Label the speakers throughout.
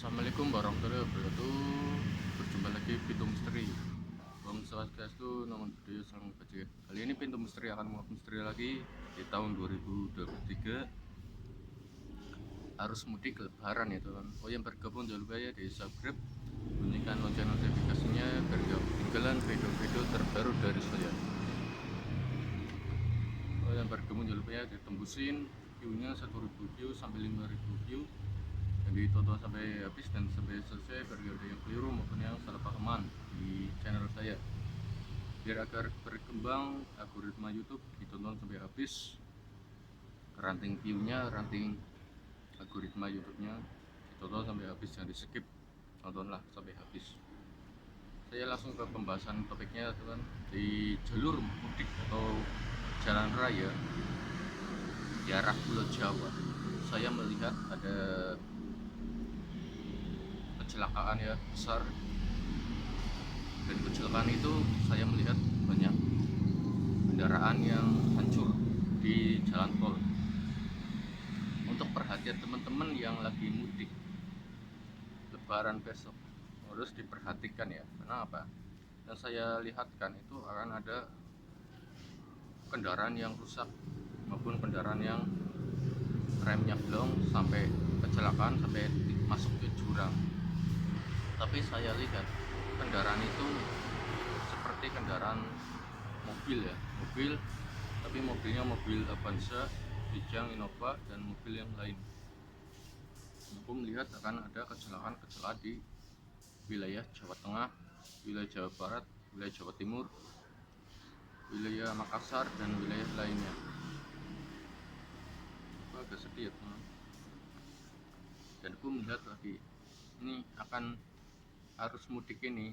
Speaker 1: Assalamualaikum warahmatullahi wabarakatuh. Berjumpa lagi Pintu Misteri. Om Swastiastu, Namo Buddhaya, Salam Kebajikan. Kali ini Pintu Misteri akan menguak misteri lagi di tahun 2023. Arus mudik lebaran ya teman. Oh, yang bergabung jangan lupa ya di subscribe, bunyikan lonceng notifikasinya biar gak ketinggalan video-video terbaru dari saya. Oh, yang bergabung jangan lupa ya ditembusin view-nya 1000 view sampai 5000 view. Dan ditonton sampai habis dan sampai selesai biar gak ada yang keliru maupun yang salah pahaman di channel saya, biar agar berkembang algoritma YouTube. Ditonton sampai habis, ranting view-nya, ranting algoritma YouTube-nya ditonton sampai habis, jangan di skip, tontonlah sampai habis. Saya langsung ke pembahasan topiknya teman. Di jalur mudik atau jalan raya di arah Pulau Jawa, saya melihat ada kecelakaan ya besar, dan kecelakaan itu saya melihat banyak kendaraan yang hancur di jalan tol. Untuk perhatian teman-teman yang lagi mudik lebaran besok harus diperhatikan ya. Kenapa? Yang saya lihatkan itu akan ada kendaraan yang rusak maupun kendaraan yang remnya blong sampai kecelakaan, sampai masuk ke jurang. Tapi saya lihat kendaraan itu seperti kendaraan mobil ya, mobil, tapi mobilnya mobil Avanza, Kijang, Innova, dan mobil yang lain. Aku melihat akan ada kecelakaan di wilayah Jawa Tengah, wilayah Jawa Barat, wilayah Jawa Timur, wilayah Makassar, dan wilayah lainnya. Aku agak sedih ya teman. Dan aku melihat lagi ini akan arus mudik ini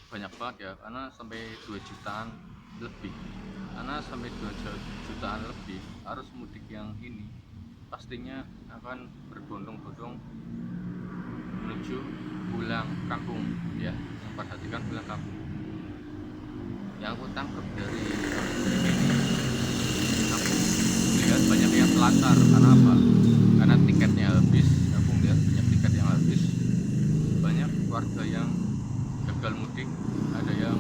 Speaker 1: banyak banget ya, karena sampai 2 jutaan lebih, karena sampai 2 jutaan lebih arus mudik yang ini pastinya akan berbondong-bondong menuju pulang kampung ya. Yang perhatikan pulang kampung. Yang aku tangkap dari arus mudik ini, aku melihat banyak yang telantar. Karena apa? Karena tiketnya habis. Aku melihat banyak tiket yang habis, banyak warga yang gagal mudik, ada yang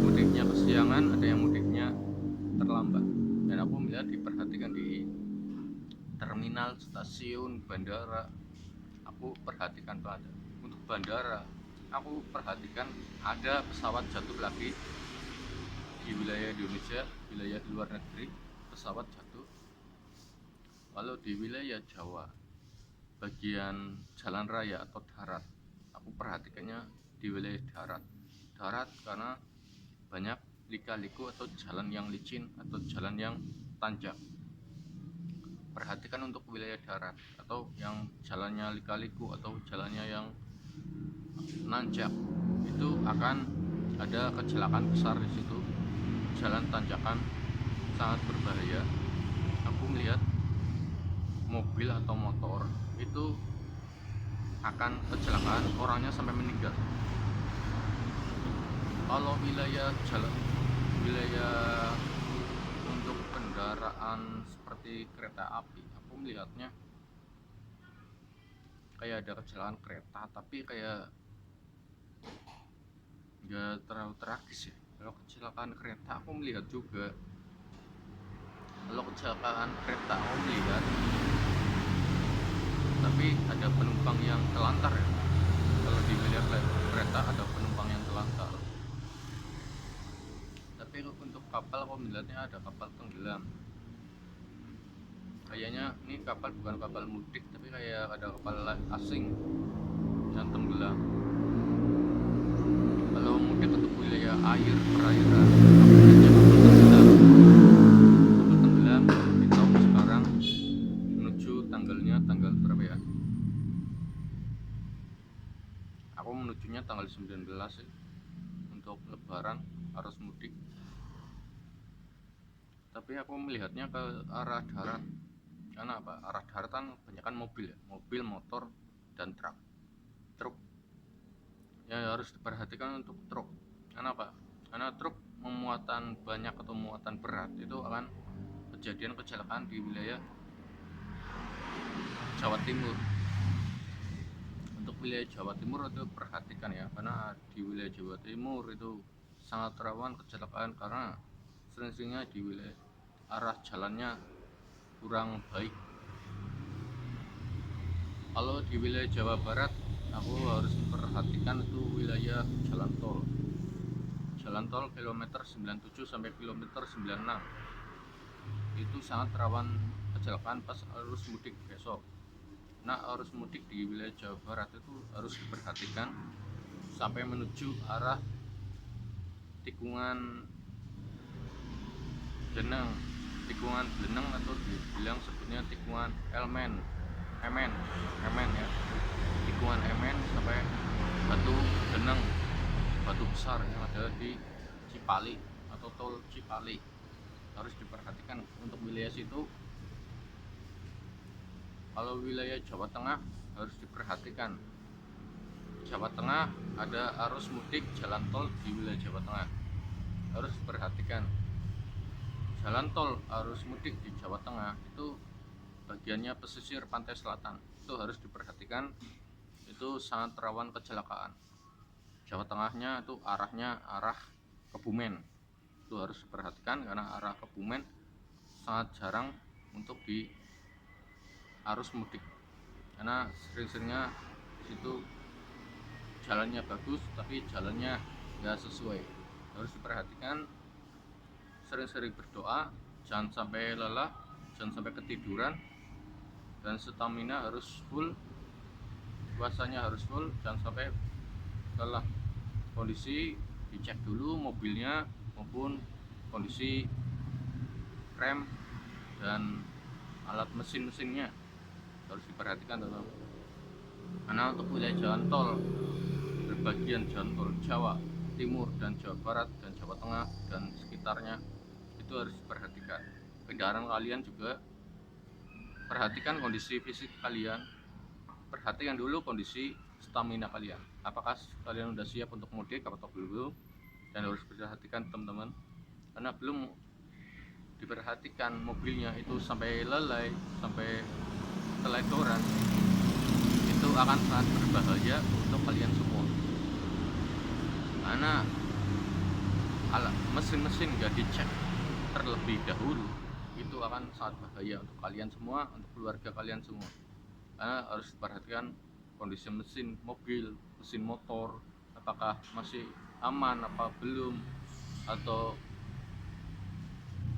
Speaker 1: mudiknya kesiangan, ada yang mudiknya terlambat. Dan aku melihat diperhatikan di terminal, stasiun, bandara, aku perhatikan banget. Untuk bandara, aku perhatikan ada pesawat jatuh lagi di wilayah Indonesia, wilayah luar negeri, pesawat jatuh. Walau di wilayah Jawa, bagian jalan raya atau darat, aku perhatikannya di wilayah darat karena banyak lika-liku atau jalan yang licin atau jalan yang tanjak. Perhatikan untuk wilayah darat atau yang jalannya lika-liku atau jalannya yang nanjak, itu akan ada kecelakaan besar di situ. Jalan tanjakan sangat berbahaya. Aku melihat mobil atau motor itu akan kecelakaan, orangnya sampai meninggal. Kalau wilayah jalan, wilayah untuk kendaraan seperti kereta api, aku melihatnya kayak ada kecelakaan kereta, tapi kayak nggak terlalu tragis ya. Kalau kecelakaan kereta aku melihat juga, kalau kecelakaan kereta aku melihat, tapi ada penumpang yang telantar ya. Kalau di wilayah kereta ada penumpang yang telantar. Tapi untuk kapal aku melihatnya ada kapal tenggelam. Kayaknya ini kapal bukan kapal mudik, tapi kayak ada kapal asing yang tenggelam. Kalau mudik untuk wilayah air, perairan, aku melihatnya kapal tenggelam. Kapal tenggelam di tahun sekarang menuju tanggalnya tanggal berapa ya? Aku menujunya tanggal 19 sih, untuk lebaran arus mudik. Tapi aku melihatnya ke arah darat. Karena apa? Arah darat kan banyak kan mobil ya, mobil, motor, dan truk ya. Harus diperhatikan untuk truk. Kenapa? Karena truk memuatan banyak atau muatan berat itu akan kejadian kecelakaan di wilayah Jawa Timur, wilayah Jawa Timur itu perhatikan ya, karena di wilayah Jawa Timur itu sangat rawan kecelakaan karena sering-seringnya di wilayah arah jalannya kurang baik. Kalau di wilayah Jawa Barat aku harus memperhatikan itu wilayah jalan tol. Jalan tol kilometer 97 sampai kilometer 96 itu sangat rawan kecelakaan pas arus mudik besok. Nah, arus mudik di wilayah Jawa Barat itu harus diperhatikan sampai menuju arah tikungan Beneng, tikungan Beneng atau dibilang sebutnya tikungan Emen ya, tikungan Emen sampai Batu Beneng, Batu Besar yang ada di Cipali atau tol Cipali. Harus diperhatikan untuk wilayah situ. Kalau wilayah Jawa Tengah harus diperhatikan. Jawa Tengah ada arus mudik jalan tol di wilayah Jawa Tengah. Harus diperhatikan. Jalan tol arus mudik di Jawa Tengah itu bagiannya pesisir pantai selatan. Itu harus diperhatikan. Itu sangat rawan kecelakaan. Jawa Tengahnya itu arahnya arah Kebumen. Itu harus diperhatikan karena arah Kebumen sangat jarang untuk di arus mudik, karena sering-seringnya situ jalannya bagus tapi jalannya nggak sesuai. Harus diperhatikan, sering-sering berdoa, jangan sampai lelah, jangan sampai ketiduran, dan stamina harus full, puasanya harus full, jangan sampai lelah. Kondisi dicek dulu mobilnya maupun kondisi rem dan alat mesinnya harus diperhatikan teman-teman. Karena untuk wilayah jalan tol berbagian jalan tol Jawa Timur dan Jawa Barat dan Jawa Tengah dan sekitarnya itu harus diperhatikan. Kendaraan kalian juga perhatikan kondisi fisik kalian, perhatikan dulu kondisi stamina kalian, apakah kalian sudah siap untuk mudik atau belum. Dan harus diperhatikan teman-teman, karena belum diperhatikan mobilnya itu sampai lalai, sampai teledoran, itu akan sangat berbahaya untuk kalian semua. Karena mesin-mesin gak dicek terlebih dahulu, itu akan sangat bahaya untuk kalian semua, untuk keluarga kalian semua. Karena harus diperhatikan kondisi mesin mobil, mesin motor, apakah masih aman apa belum, atau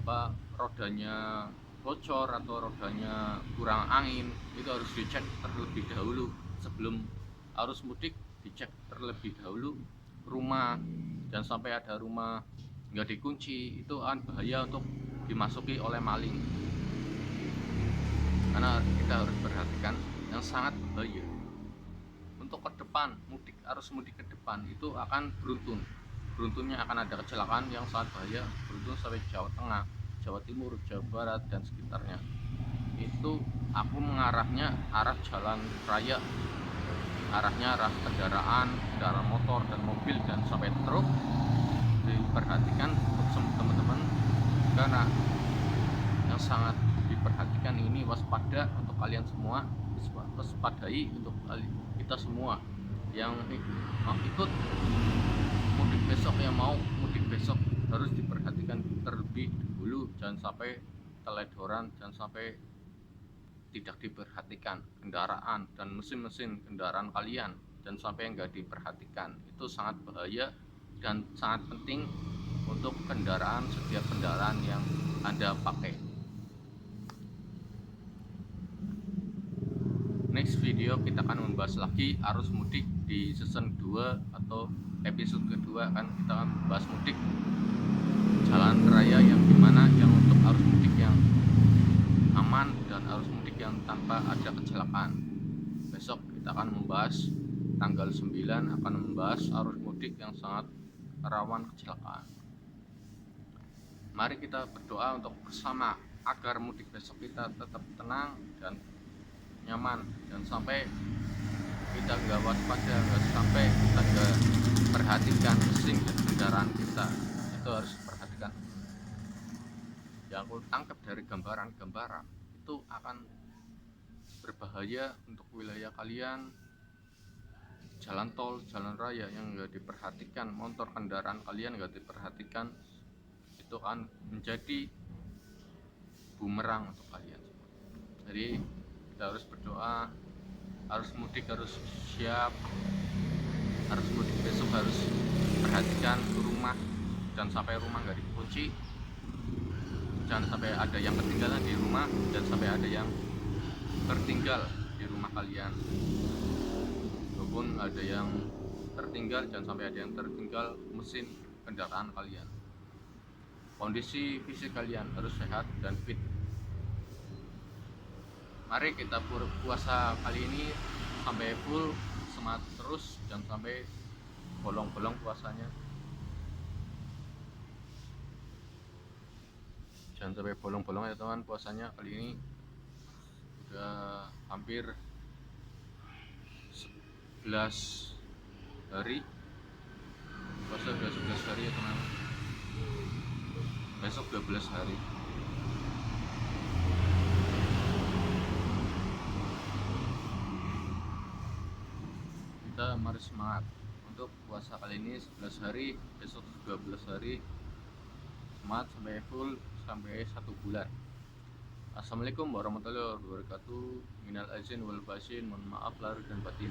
Speaker 1: apa rodanya bocor atau rodanya kurang angin. Itu harus dicek terlebih dahulu sebelum arus mudik. Dicek terlebih dahulu rumah, dan sampai ada rumah nggak dikunci, itu akan bahaya untuk dimasuki oleh maling. Karena kita harus perhatikan yang sangat bahaya untuk ke depan, arus mudik ke depan itu akan beruntunnya akan ada kecelakaan yang sangat bahaya, beruntun sampai Jawa Tengah, Jawa Timur, Jawa Barat dan sekitarnya. Itu aku mengarahnya arah jalan raya, arahnya arah kendaraan motor dan mobil dan sampai truk. Diperhatikan teman-teman, karena yang sangat diperhatikan ini waspada untuk kalian semua, waspadai untuk kita semua yang mau ikut mudik besok, yang mau mudik besok harus diperhatikan terlebih dahulu. Jangan sampai teledoran, jangan sampai tidak diperhatikan kendaraan dan mesin-mesin kendaraan kalian, dan sampai nggak diperhatikan. Itu sangat bahaya dan sangat penting untuk setiap kendaraan yang Anda pakai. Next video kita akan membahas lagi arus mudik di season 2 atau episode kedua, kan kita akan membahas mudik jalan raya yang gimana, yang untuk arus mudik yang aman dan arus mudik yang tanpa ada kecelakaan. Besok kita akan membahas tanggal 9 akan membahas arus mudik yang sangat rawan kecelakaan. Mari kita berdoa untuk bersama agar mudik besok kita tetap tenang dan nyaman, dan sampai kita nggak waspada, nggak sampai kita nggak perhatikan mesin dan kendaraan kita. Itu harus diperhatikan. Yang aku tangkap dari gambaran itu akan berbahaya untuk wilayah kalian, jalan tol, jalan raya yang nggak diperhatikan, motor kendaraan kalian nggak diperhatikan, itu kan menjadi bumerang untuk kalian. Jadi kita harus berdoa, harus mudik harus siap, harus mudik besok harus perhatikan rumah, jangan sampai rumah nggak dikunci, jangan sampai ada yang ketinggalan di rumah, dan sampai ada yang tertinggal di rumah kalian. Walaupun ada yang tertinggal, jangan sampai ada yang tertinggal mesin kendaraan kalian. Kondisi fisik kalian harus sehat dan fit. Mari kita puasa kali ini sampai full, semangat terus, jangan sampai bolong-bolong puasanya. Jangan sampai bolong-bolong ya teman puasanya kali ini. Udah hampir 11 hari puasa, udah 11 hari ya teman, besok 12 hari. Kita mari semangat untuk puasa kali ini 11 hari, besok 12 hari, semangat sampai full, sampai 1 bulan. Assalamualaikum warahmatullahi wabarakatuh. Minal aizin wal faizin, mohon maaf lahir dan batin.